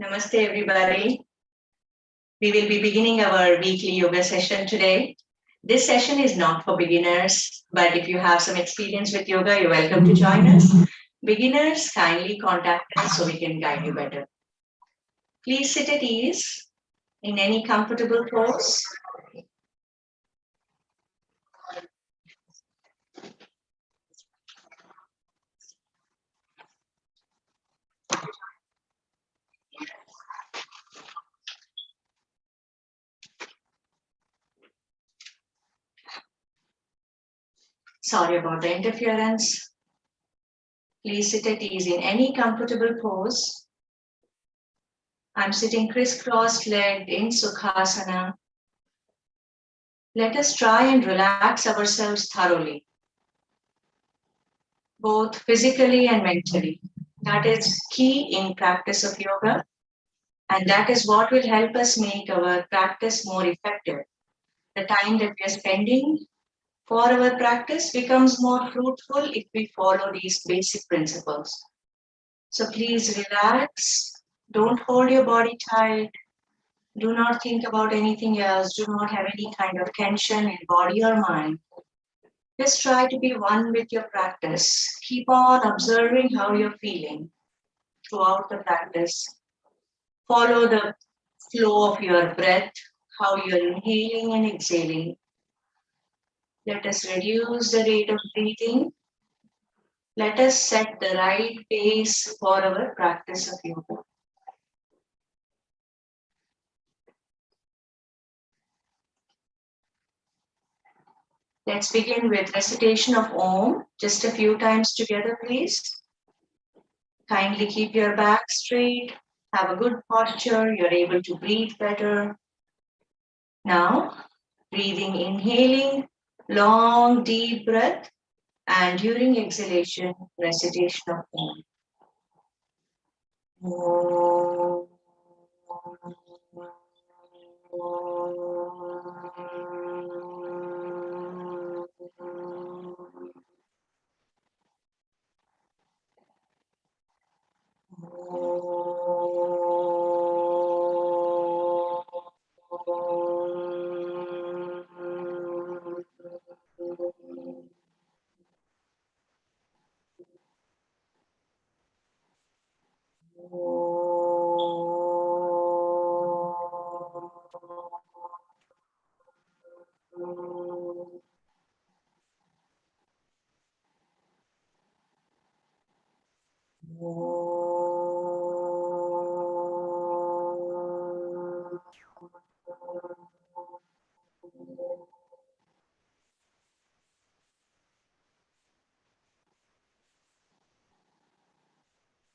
Namaste, everybody. We will be beginning our weekly yoga session today. This session is not for beginners, but if you have some experience with yoga, you're welcome to join us. Beginners, kindly contact us so we can guide you better. Please sit at ease in any comfortable pose. Sorry about the interference. Please sit at ease in any comfortable pose. I'm sitting crisscrossed legged in Sukhasana. Let us try and relax ourselves thoroughly, both physically and mentally. That is key in practice of yoga, and that is what will help us make our practice more effective. The time that we are spending for our practice becomes more fruitful if we follow these basic principles. So please relax. Don't hold your body tight. Do not think about anything else. Do not have any kind of tension in body or mind. Just try to be one with your practice. Keep on observing how you're feeling throughout the practice. Follow the flow of your breath, how you're inhaling and exhaling. Let us reduce the rate of breathing. Let us set the right pace for our practice of yoga. Let's begin with recitation of Om, just a few times together, please. Kindly keep your back straight, have a good posture, you're able to breathe better. Now, breathing, inhaling, long, deep breath, and during exhalation, recitation of Om. Om.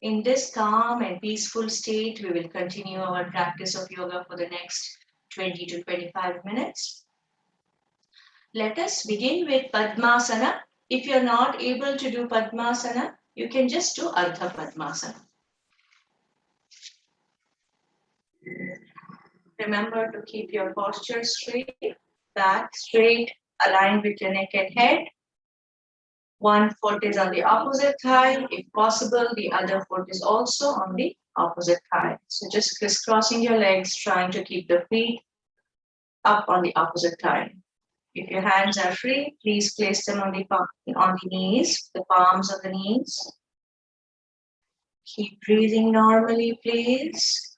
In this calm and peaceful state, we will continue our practice of yoga for the next 20 to 25 minutes. Let us begin with Padmasana. If you're not able to do Padmasana, you can just do Ardha Padmasana. Remember to keep your posture straight, back straight, aligned with your neck and head. One foot is on the opposite thigh. If possible, the other foot is also on the opposite thigh. So just crisscrossing your legs, trying to keep the feet up on the opposite thigh. If your hands are free, please place them on the knees, the palms of the knees. Keep breathing normally, please.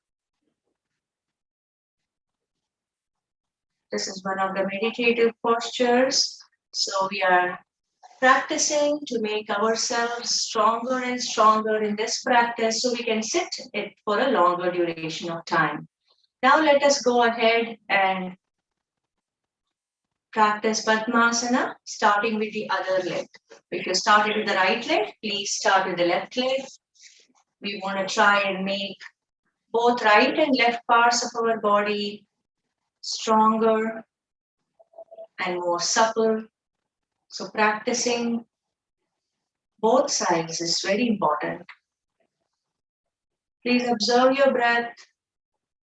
This is one of the meditative postures. So we are practicing to make ourselves stronger and stronger in this practice so we can sit it for a longer duration of time. Now let us go ahead and practice Padmasana, starting with the other leg. If you started with the right leg, please start with the left leg. We want to try and make both right and left parts of our body stronger and more supple. So practicing both sides is very important. Please observe your breath.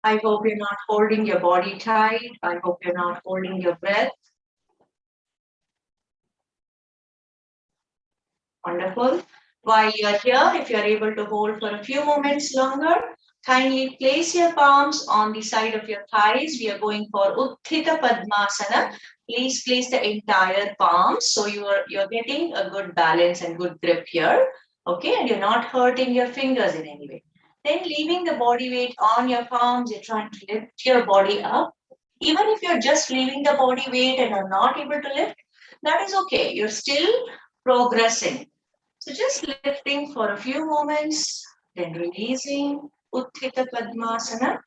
I hope you're not holding your body tight. I hope you're not holding your breath. Wonderful. While you are here, if you are able to hold for a few moments longer, kindly place your palms on the side of your thighs. We are going for Utthita Padmasana. Please place the entire palms so you're getting a good balance and good grip here. Okay, and you're not hurting your fingers in any way. Then leaving the body weight on your palms, you're trying to lift your body up. Even if you're just leaving the body weight and are not able to lift, that is okay. You're still progressing. So just lifting for a few moments, then releasing Utthita Padmasana.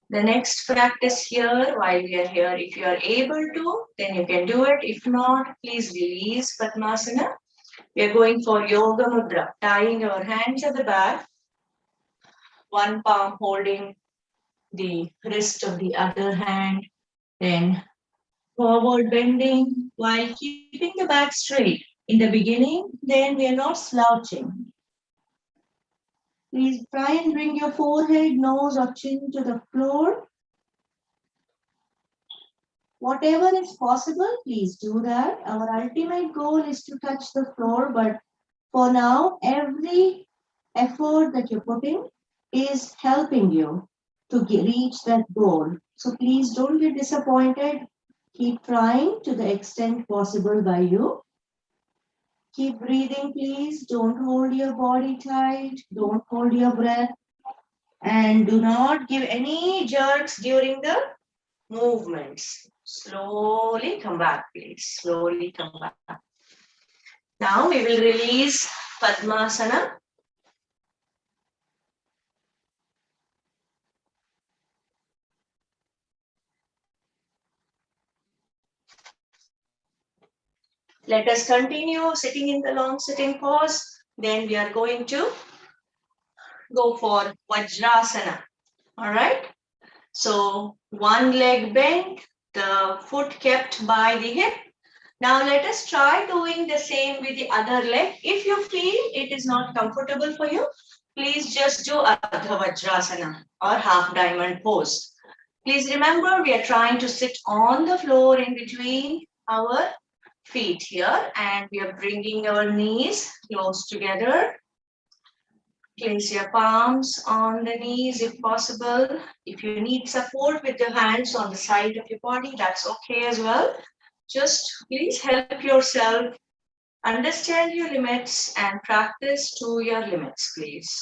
The next practice here, while we are here, if you are able to, then you can do it. If not, please release Padmasana. We are going for Yoga Mudra, tying our hands at the back, one palm holding the wrist of the other hand, then forward bending while keeping the back straight. In the beginning, then we are not slouching. Please try and bring your forehead, nose, or chin to the floor. Whatever is possible, please do that. Our ultimate goal is to touch the floor, but for now, every effort that you're putting is helping you to reach that goal. So please don't get disappointed. Keep trying to the extent possible by you. Keep breathing, please. Don't hold your body tight. Don't hold your breath. And do not give any jerks during the movements. Slowly come back, please. Slowly come back. Now we will release Padmasana. Let us continue sitting in the long sitting pose. Then we are going to go for Vajrasana. All right. So one leg bent, the foot kept by the hip. Now let us try doing the same with the other leg. If you feel it is not comfortable for you, please just do Ardha Vajrasana or half diamond pose. Please remember we are trying to sit on the floor in between our feet here, and we are bringing our knees close together. Place your palms on the knees if possible. If you need support with your hands on the side of your body, that's okay as well. Just please help yourself, understand your limits, and practice to your limits, please.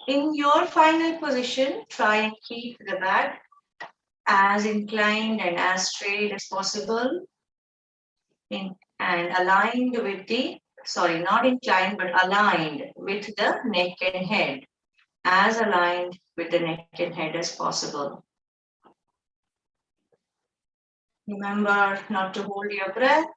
In your final position, try and keep the back as inclined and as straight as possible and aligned with the, sorry, not inclined, but aligned with the neck and head, as aligned with the neck and head as possible. Remember not to hold your breath,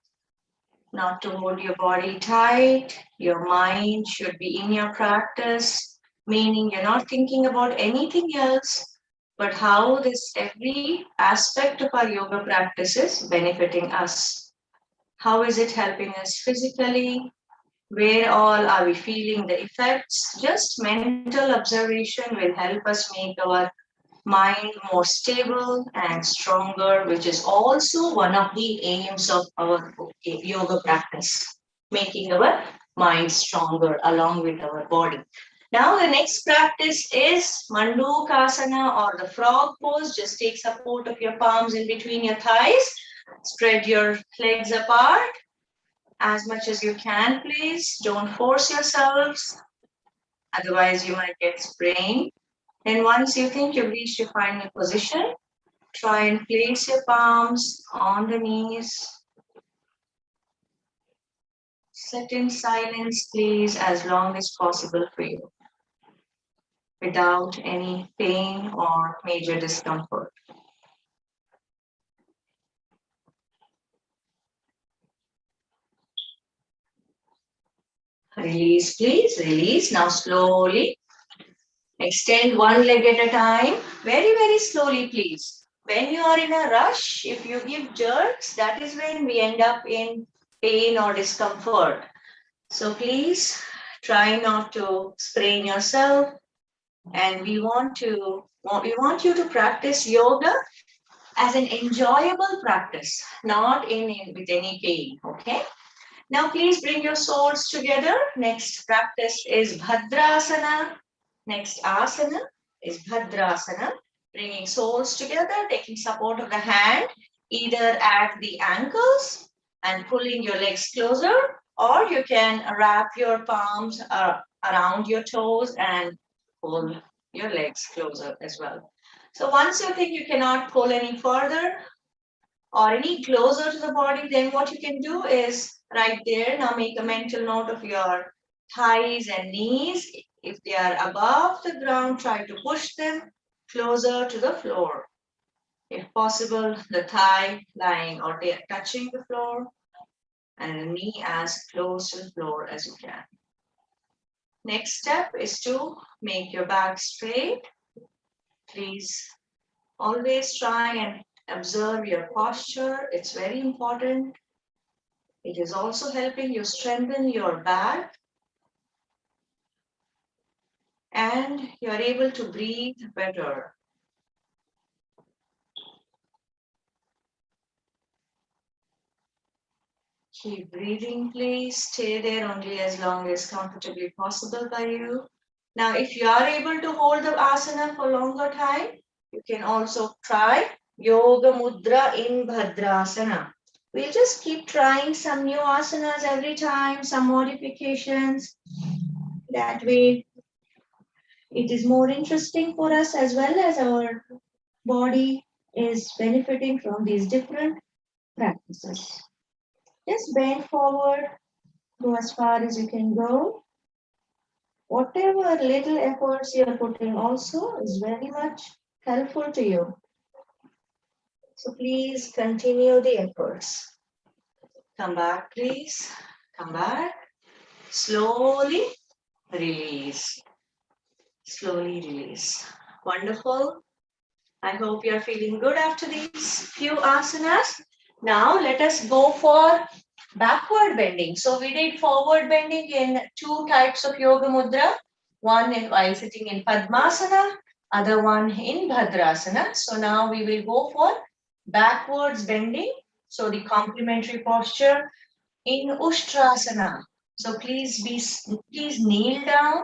not to hold your body tight. Your mind should be in your practice, meaning you're not thinking about anything else, but how this every aspect of our yoga practice is benefiting us. How is it helping us physically? Where all are we feeling the effects? Just mental observation will help us make our mind more stable and stronger, which is also one of the aims of our yoga practice, making our mind stronger along with our body. Now the next practice is Mandu Kasana or the frog pose. Just take support of your palms in between your thighs. Spread your legs apart as much as you can, please. Don't force yourselves. Otherwise, you might get sprained. And once you think you've reached your final position, try and place your palms on the knees. Sit in silence, please, as long as possible for you, without any pain or major discomfort. Release, please, release. Now slowly extend one leg at a time, very, very slowly, please. When you are in a rush, if you give jerks, that is when we end up in pain or discomfort. So please try not to sprain yourself. And we want you to practice yoga as an enjoyable practice, not with any pain. Okay. Now please bring your soles together. Next practice is Bhadrasana. Next asana is Bhadrasana. Bringing soles together, taking support of the hand, either at the ankles and pulling your legs closer, or you can wrap your palms around your toes and pull your legs closer as well. So once you think you cannot pull any further, or any closer to the body, then what you can do is right there. Now make a mental note of your thighs and knees. If they are above the ground, try to push them closer to the floor. If possible, the thigh lying or touching the floor and the knee as close to the floor as you can. Next step is to make your back straight. Please always try and observe your posture. It's very important. It is also helping you strengthen your back, and you are able to breathe better. Keep breathing, please. Stay there only as long as comfortably possible by you. Now, if you are able to hold the asana for longer time, you can also try Yoga Mudra in Bhadrasana. We'll just keep trying some new asanas every time, some modifications. That way, it is more interesting for us as well as our body is benefiting from these different practices. Just bend forward, go as far as you can go. Whatever little efforts you're putting also is very much helpful to you. So please continue the efforts. Come back, please. Come back. Slowly release. Slowly release. Wonderful. I hope you're feeling good after these few asanas. Now let us go for backward bending. So we did forward bending in two types of yoga mudra. One while sitting in Padmasana, other one in Bhadrasana. So now we will go for backwards bending. So the complementary posture in Ustrasana. So please kneel down.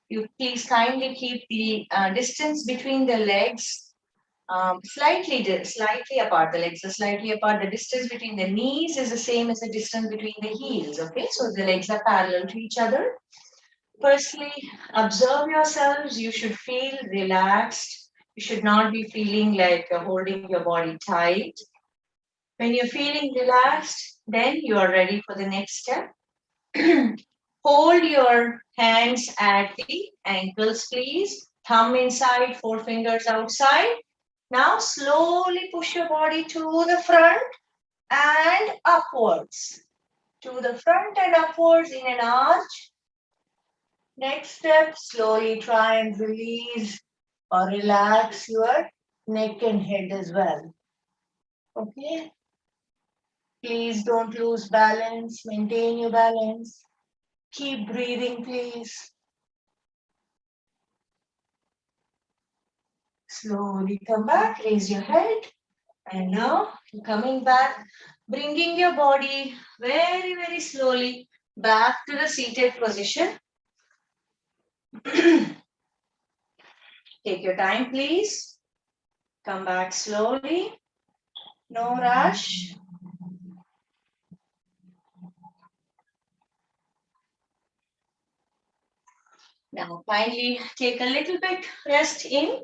You please kindly keep the distance between the legs slightly apart. The legs are slightly apart. The distance between the knees is the same as the distance between the heels. Okay, so the legs are parallel to each other. Firstly, observe yourselves. You should feel relaxed. You should not be feeling like you're holding your body tight. When you're feeling relaxed, then you are ready for the next step. Hold your hands at the ankles, please. Thumb inside, four fingers outside. Now slowly push your body to the front and upwards. To the front and upwards in an arch. Next step, slowly try and release or relax your neck and head as well. Okay? Please don't lose balance. Maintain your balance. Keep breathing, please. Slowly come back, raise your head. And now coming back, bringing your body very, very slowly back to the seated position. Take your time, please. Come back slowly. No rush. Now finally take a little bit rest in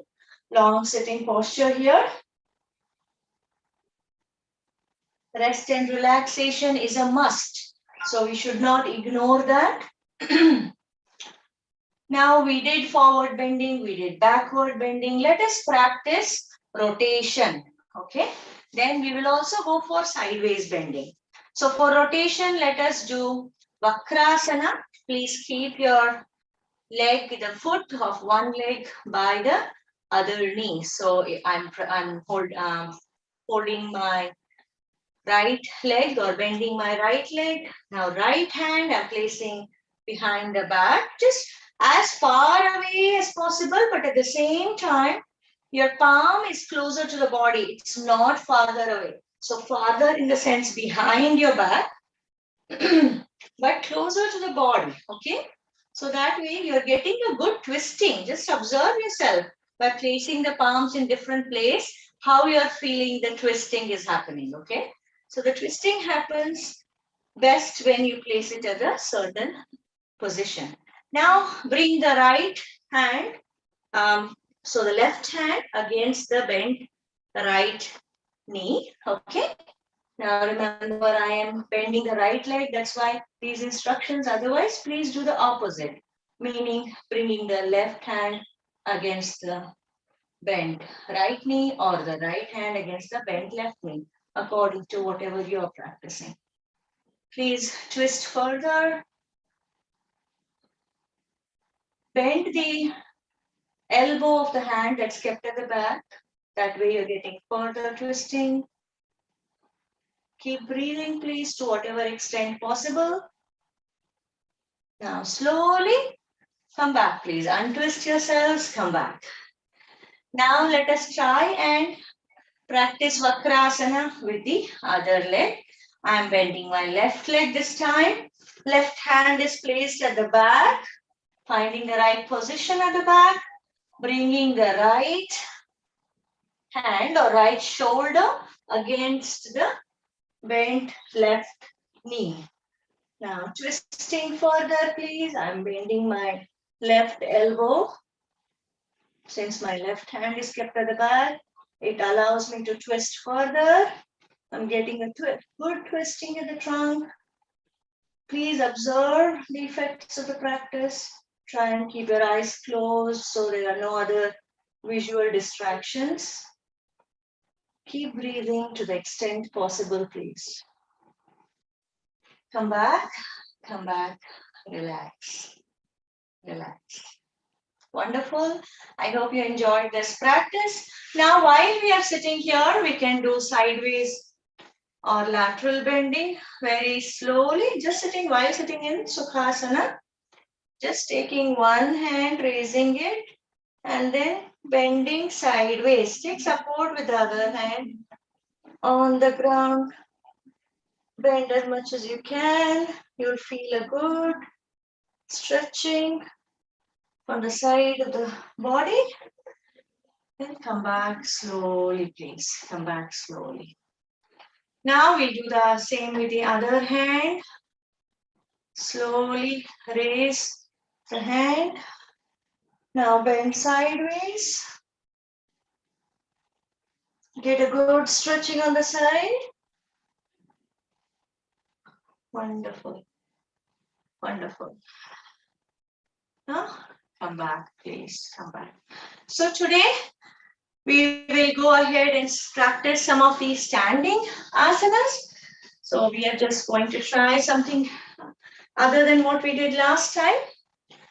long sitting posture here. Rest and relaxation is a must, so we should not ignore that. Now we did forward bending, we did backward bending. Let us practice rotation, okay? Then we will also go for sideways bending. So for rotation, let us do Vakrasana. Please keep your leg, the foot of one leg by the other knee. So I'm holding my right leg or bending my right leg. Now right hand I'm placing behind the back, just as far away as possible, but at the same time, your palm is closer to the body. It's not farther away. So farther in the sense behind your back. but closer to the body, okay? So that way you're getting a good twisting. Just observe yourself by placing the palms in different place, how you're feeling the twisting is happening, okay? So the twisting happens best when you place it at a certain position. Now bring the right hand, so the left hand against the bent right knee, okay? Now remember, I am bending the right leg. That's why these instructions. Otherwise, please do the opposite, meaning bringing the left hand against the bent right knee or the right hand against the bent left knee, according to whatever you are practicing. Please twist further. Bend the elbow of the hand that's kept at the back. That way you're getting further twisting. Keep breathing, please, to whatever extent possible. Now, slowly come back, please. Untwist yourselves, come back. Now, let us try and practice Vakrasana with the other leg. I am bending my left leg this time. Left hand is placed at the back, finding the right position at the back, bringing the right hand or right shoulder against the bent left knee. Now, twisting further, please. I'm bending my left elbow. Since my left hand is kept at the back, it allows me to twist further. I'm getting a good twisting at the trunk. Please observe the effects of the practice. Try and keep your eyes closed so there are no other visual distractions. Keep breathing to the extent possible, please. Come back, relax, relax. Wonderful. I hope you enjoyed this practice. Now, while we are sitting here, we can do sideways or lateral bending very slowly, just sitting while sitting in Sukhasana. Just taking one hand, raising it, and then bending sideways. Take support with the other hand on the ground. Bend as much as you can. You'll feel a good stretching on the side of the body. Then come back slowly, please. Come back slowly. Now we'll do the same with the other hand. Slowly raise the hand. Now bend sideways. Get a good stretching on the side. Wonderful. Wonderful. Now come back, please. Come back. So today we will go ahead and practice some of these standing asanas. So we are just going to try something other than what we did last time.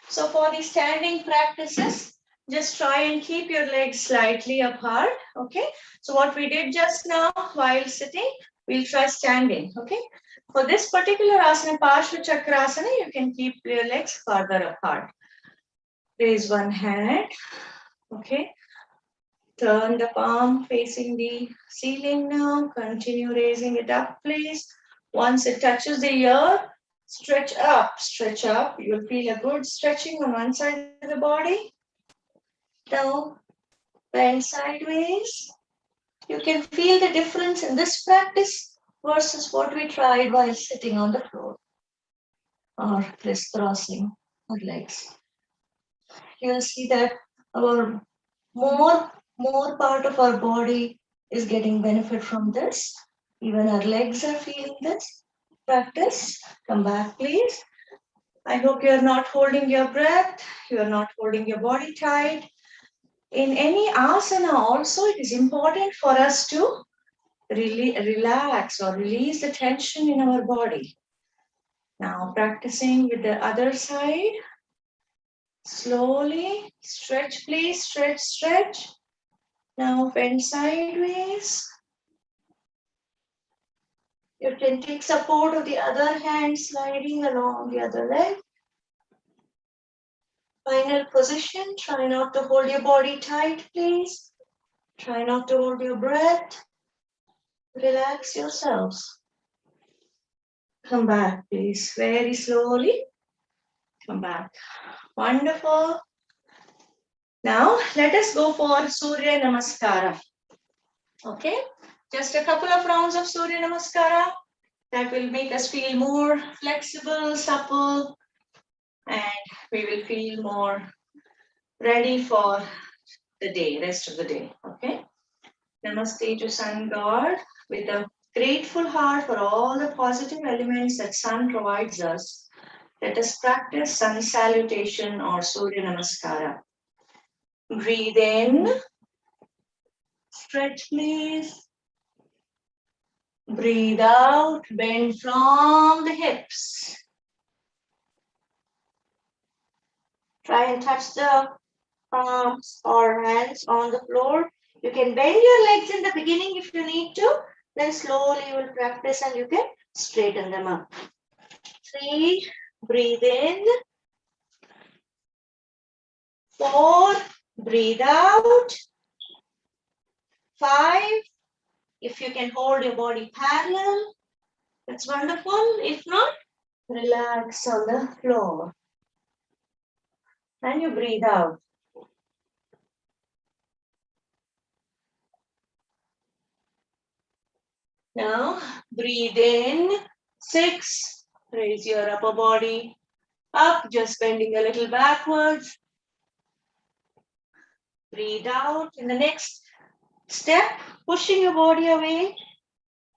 So for the standing practices, just try and keep your legs slightly apart, okay? So what we did just now while sitting, we'll try standing, okay? For this particular asana, Parshva Chakrasana, you can keep your legs further apart. Raise one hand, okay? Turn the palm facing the ceiling now. Continue raising it up, please. Once it touches the ear, stretch up, stretch up. You'll feel a good stretching on one side of the body. Down, bend sideways. You can feel the difference in this practice versus what we tried while sitting on the floor or crisscrossing our legs. You'll see that our more part of our body is getting benefit from this. Even our legs are feeling this practice. Come back, please. I hope you're not holding your breath. You're not holding your body tight. In any asana also, it is important for us to really relax or release the tension in our body. Now practicing with the other side. Slowly stretch, please. Stretch, stretch. Now bend sideways. You can take support of the other hand sliding along the other leg. Final position. Try not to hold your body tight, please. Try not to hold your breath. Relax yourselves. Come back, please. Very slowly. Come back. Wonderful. Now, let us go for Surya Namaskara. Okay? Just a couple of rounds of Surya Namaskara. That will make us feel more flexible, supple, and we will feel more ready for the day, rest of the day. Okay? Namaste to Sun God with a grateful heart for all the positive elements that Sun provides us. Let us practice Sun salutation or Surya Namaskara. Breathe in, stretch please. Breathe out, bend from the hips. Try and touch the palms or hands on the floor. You can bend your legs in the beginning if you need to. Then slowly you will practice and you can straighten them up. 3, breathe in. 4, breathe out. 5, if you can hold your body parallel, that's wonderful. If not, relax on the floor. And you breathe out. Now, breathe in. 6, raise your upper body up, just bending a little backwards. Breathe out. In the next step, pushing your body away,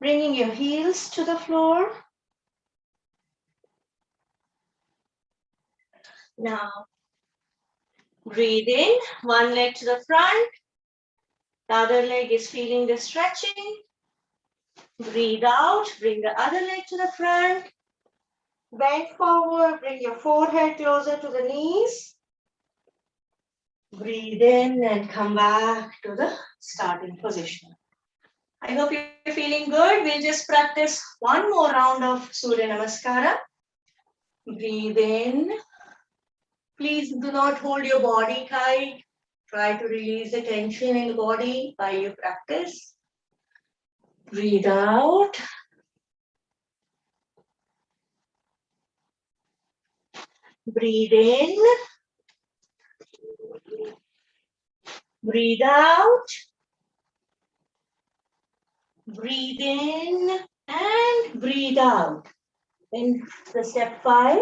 bringing your heels to the floor. Now, breathe in, one leg to the front, the other leg is feeling the stretching. Breathe out, bring the other leg to the front, bend forward, bring your forehead closer to the knees. Breathe in and come back to the starting position. I hope you're feeling good. We'll just practice one more round of Surya Namaskara. Breathe in. Please do not hold your body tight. Try to release the tension in the body while you practice. Breathe out. Breathe in. Breathe out. Breathe in and breathe out. In the step 5.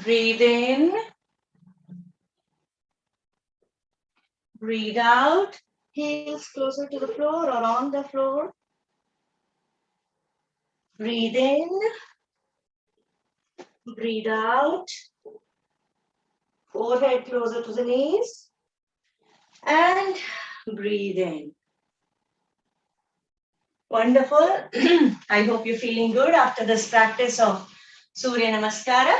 Breathe in. Breathe out. Heels closer to the floor or on the floor. Breathe in. Breathe out. Forehead closer to the knees. And breathe in. Wonderful. I hope you're feeling good after this practice of Surya Namaskara.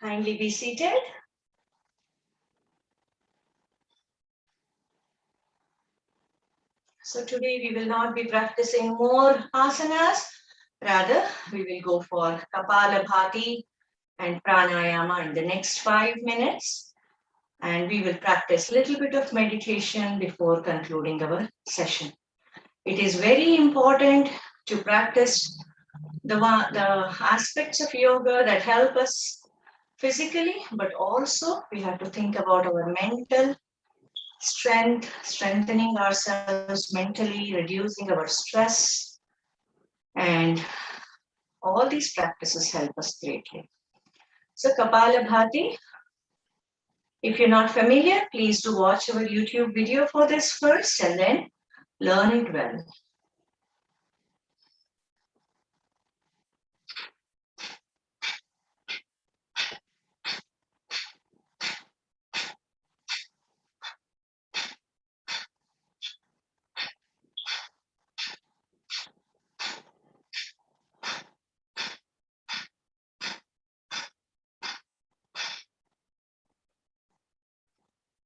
Kindly be seated. So today we will not be practicing more asanas. Rather, we will go for Kapalabhati and Pranayama in the next 5 minutes. And we will practice a little bit of meditation before concluding our session. It is very important to practice the aspects of yoga that help us physically, but also we have to think about our mental strength, strengthening ourselves mentally, reducing our stress, and all these practices help us greatly. So Kapalabhati, if you're not familiar, please do watch our YouTube video for this first and then learn it well.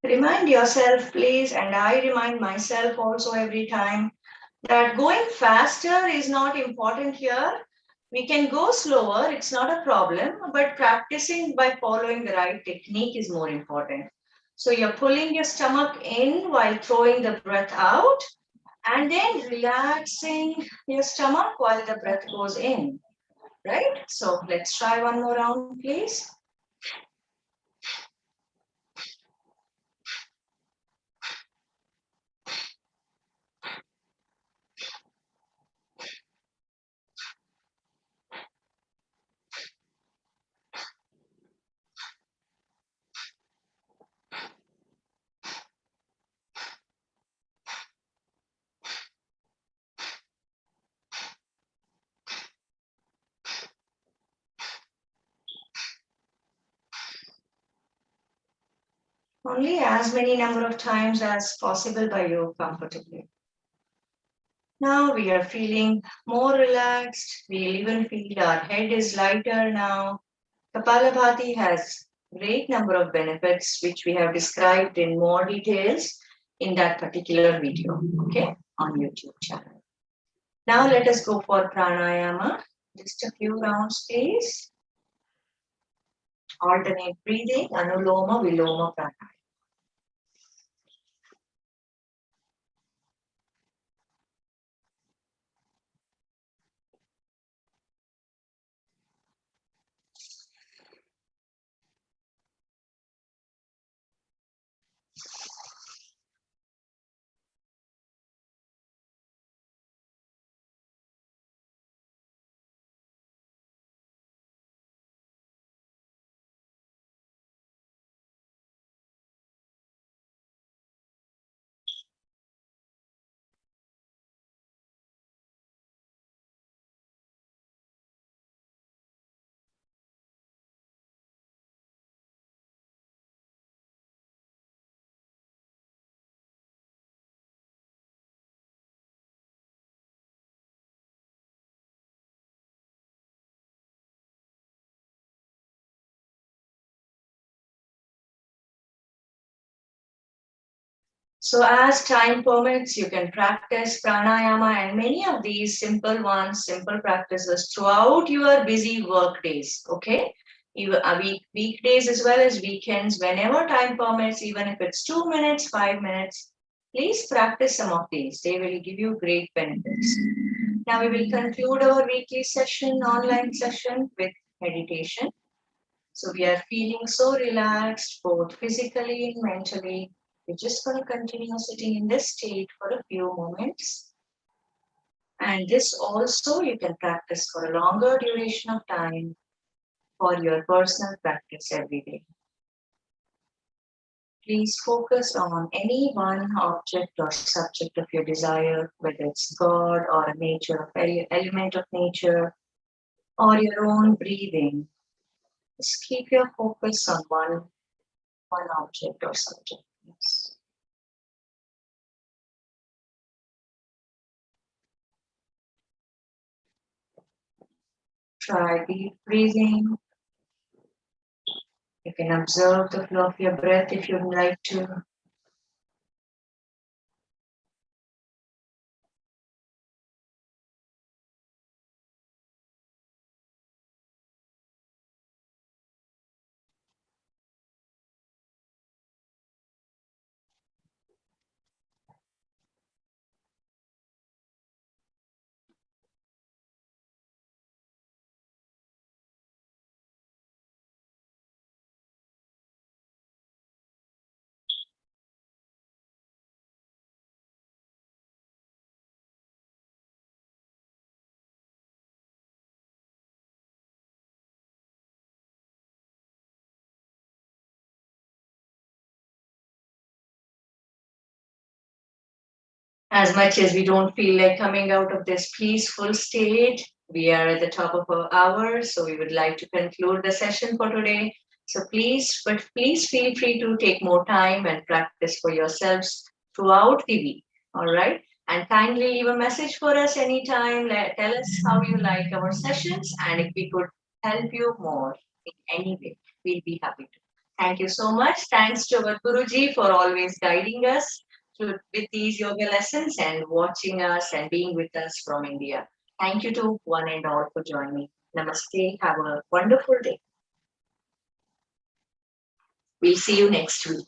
Remind yourself, please, and I remind myself also every time, that going faster is not important here. We can go slower, it's not a problem, but practicing by following the right technique is more important. So you're pulling your stomach in while throwing the breath out, And then relaxing your stomach while the breath goes in, right? So let's try one more round, please. Only as many number of times as possible by you comfortably. Now we are feeling more relaxed. We'll even feel our head is lighter now. Kapalabhati has great number of benefits which we have described in more details in that particular video, okay, on YouTube channel. Now let us go for pranayama. Just a few rounds, please. Alternate breathing, anuloma, viloma, pranayama. So as time permits, you can practice pranayama and many of these simple ones, simple practices throughout your busy work days, okay? Even weekdays as well as weekends, whenever time permits, even if it's 2 minutes, 5 minutes, please practice some of these. They will give you great benefits. Now we will conclude our weekly session, online session with meditation. So we are feeling so relaxed, both physically and mentally. We're just going to continue sitting in this state for a few moments. And this also you can practice for a longer duration of time for your personal practice every day. Please focus on any one object or subject of your desire, whether it's God or a nature, element of nature, or your own breathing. Just keep your focus on one object or subject. Yes. Try deep breathing. You can observe the flow of your breath if you'd like to. As much as we don't feel like coming out of this peaceful state, we are at the top of our hour, so we would like to conclude the session for today. So please feel free to take more time and practice for yourselves throughout the week. All right. And kindly leave a message for us anytime. Tell us how you like our sessions and if we could help you more in any way, we'll be happy to. Thank you so much. Thanks to our Guruji for always guiding us with these yoga lessons and watching us and being with us from India. Thank you to one and all for joining. Namaste. Have a wonderful day. We'll see you next week.